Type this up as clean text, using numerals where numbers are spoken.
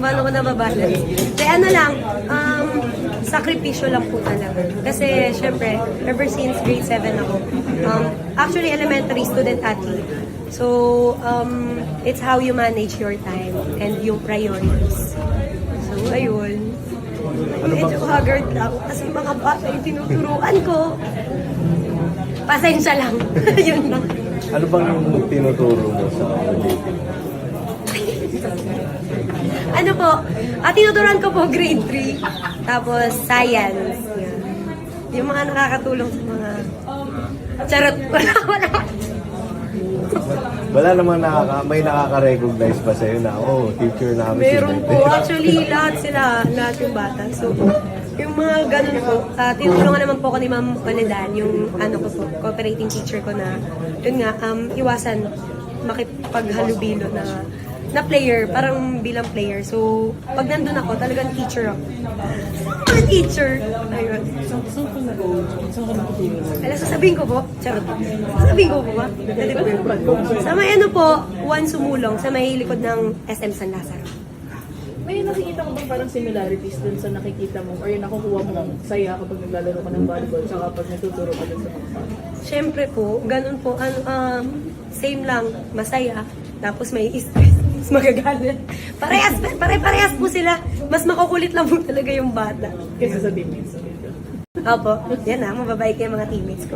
paano ko nababalance. Kaya ano lang, sakripisyo lang po talaga. Kasi, syempre, ever since grade 7 ako, actually elementary student athlete. So, it's how you manage your time and yung priorities. So, ayun. Medyo haggard lang kasi mga bata yung tinuturuan ko. Pasensya lang. Yun lang. Ano bang yung tinuturo mo sa relating? Ano po, tinuturuan ko po grade 3, tapos science. Yan. Yung mga nakakatulong sa mga... Charot, wala. Wala namang may nakaka-recognize ba sa'yo na, teacher namin si Meron po, actually lahat yung bata. So, yung mga ganun po, tinulungan naman po ko ni Ma'am Paledan, yung cooperating teacher ko na, yun nga, iwasan makipaghalubilo na player, parang bilang player. So, pag nandun ako, talagang teacher ako. Teacher! Ayun. Alam, sasabihin ko po, charot. Sasabihin ko po ba? Sa may Juan Sumulong, sa may likod ng SM San Lazaro. May nakikita mo bang parang similarities dun sa nakikita mo or yung nakukuha mo saya kapag naglalaro ka ng volleyball tsaka kapag natuturo ka dun sa mga bata? Siyempre po, ganun po, same lang, masaya, tapos may stress, mas magagalit. Parehas po sila, mas makukulit lang po talaga yung bata. Kaysa sa teammates. Opo, yan na, mababait yung mga teammates ko.